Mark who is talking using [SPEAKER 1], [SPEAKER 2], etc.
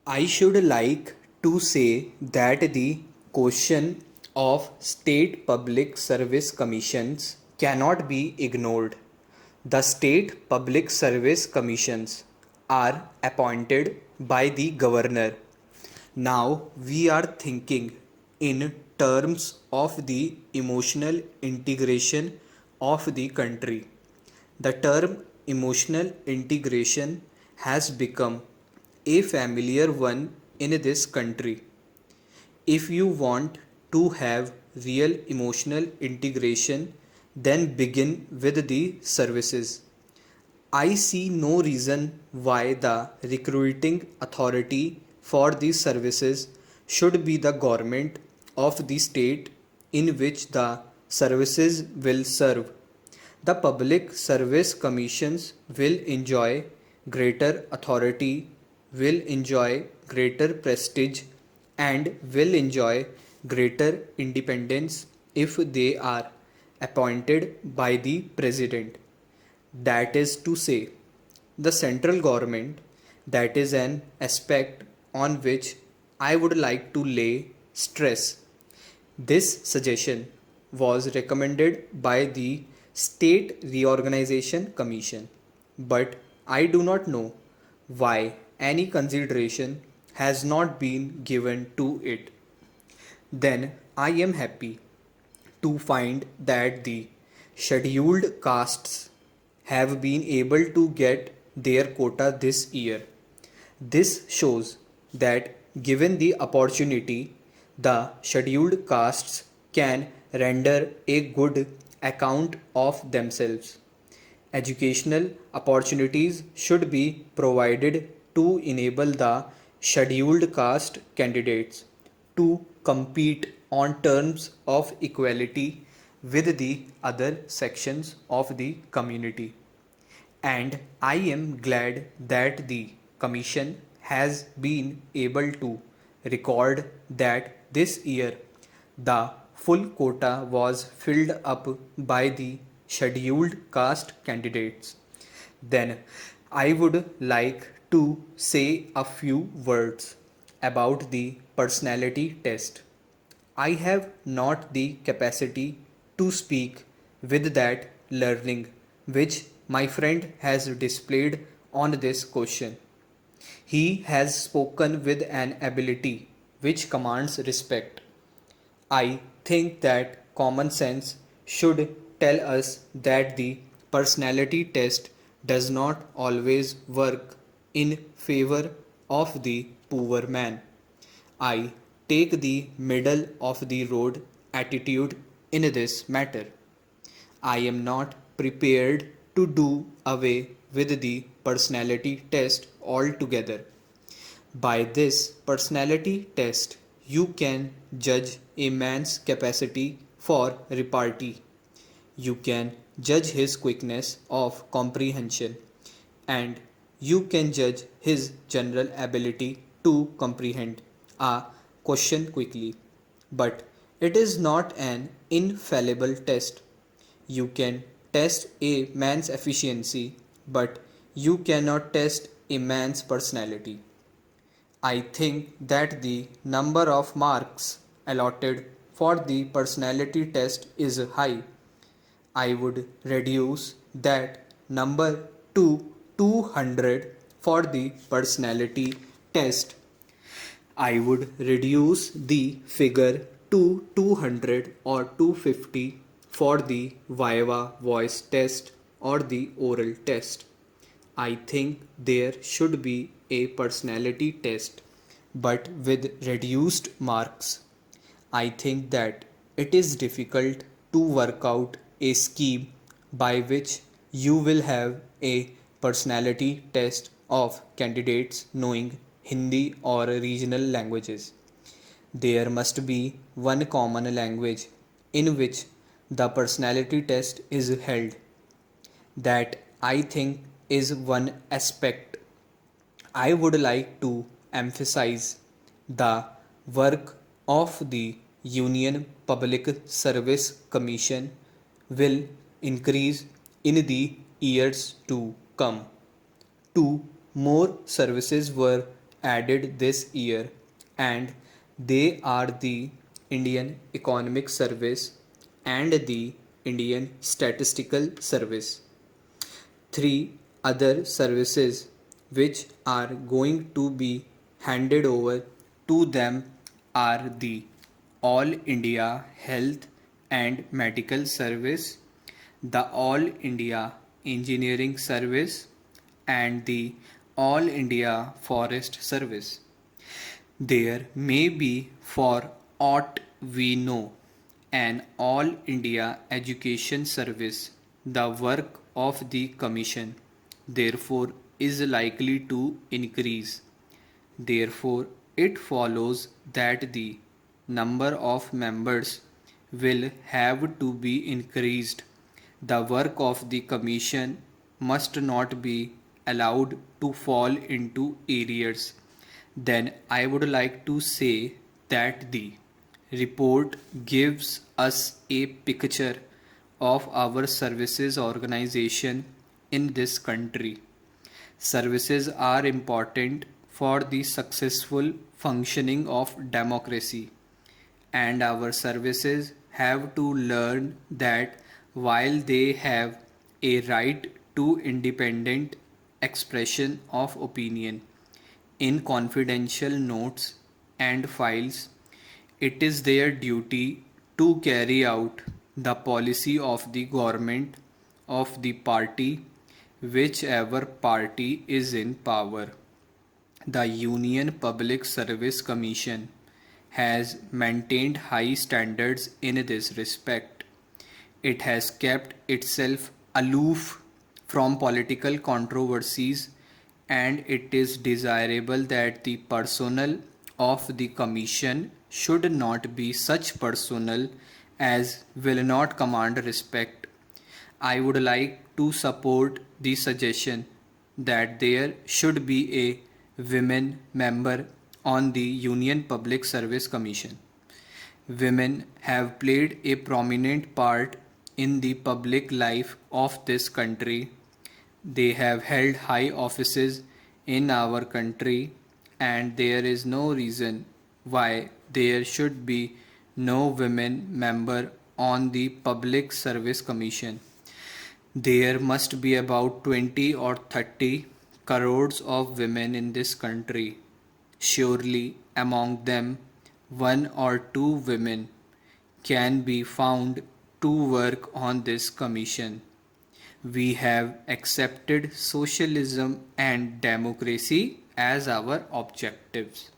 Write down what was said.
[SPEAKER 1] I should like to say that the question of state public service commissions cannot be ignored. The state public service commissions are appointed by the governor. Now we are thinking in terms of the emotional integration of the country. The term emotional integration has become a familiar one in this country. If you want to have real emotional integration, then begin with the services. I see no reason why the recruiting authority for these services should be the government of the state in which the services will serve. The Public Service Commissions will enjoy greater authority, will enjoy greater prestige, and will enjoy greater independence if they are appointed by the President. That is to say, the central government, that is an aspect on which I would like to lay stress. This suggestion was recommended by the State Reorganization Commission, but I do not know why any consideration has not been given to it. Then I am happy to find that the scheduled castes have been able to get their quota this year. This shows that given the opportunity, the scheduled castes can render a good account of themselves. Educational opportunities should be provided to enable the scheduled caste candidates to compete on terms of equality with the other sections of the community. And I am glad that the Commission has been able to record that this year the full quota was filled up by the scheduled caste candidates. Then I would like to say a few words about the personality test. I have not the capacity to speak with that learning which my friend has displayed on this question. He has spoken with an ability which commands respect. I think that common sense should tell us that the personality test does not always work in favor of the poor man. I take the middle of the road attitude in this matter. I am not prepared to do away with the personality test altogether. By this personality test, you can judge a man's capacity for repartee. You can judge his quickness of comprehension, and you can judge his general ability to comprehend a question quickly. But it is not an infallible test. You can test a man's efficiency, but you cannot test a man's personality. I think that the number of marks allotted for the personality test is high. I would reduce that number to 200 for the personality test. I would reduce the figure to 200 or 250 for the Viva voice test or the oral test. I think there should be a personality test but with reduced marks. I think that it is difficult to work out a scheme by which you will have a personality test of candidates knowing Hindi or regional languages. There must be one common language in which the personality test is held. That I think is one aspect. I would like to emphasize the work of the Union Public Service Commission will increase in the years to come. Two more services were added this year, and they are the Indian Economic Service and the Indian Statistical Service. Three other services which are going to be handed over to them are the All India Health and Medical Service, the All India Engineering Service, and the All India Forest Service. There may be, for aught we know, an All India Education Service. The work of the Commission, therefore, is likely to increase. Therefore, it follows that the number of members will have to be increased. The work of the Commission must not be allowed to fall into arrears. Then I would like to say that the report gives us a picture of our services organization in this country. Services are important for the successful functioning of democracy, and our services have to learn that while they have a right to independent expression of opinion in confidential notes and files, it is their duty to carry out the policy of the government of the party, whichever party is in power. The Union Public Service Commission has maintained high standards in this respect. It has kept itself aloof from political controversies, and it is desirable that the personnel of the Commission should not be such personnel as will not command respect. I would like to support the suggestion that there should be a women member on the Union Public Service Commission. Women have played a prominent part in the public life of this country. They have held high offices in our country, and there is no reason why there should be no women member on the Public Service Commission. There must be about 20 or 30 crores of women in this country. Surely among them, one or two women can be found to work on this commission. We have accepted socialism and democracy as our objectives.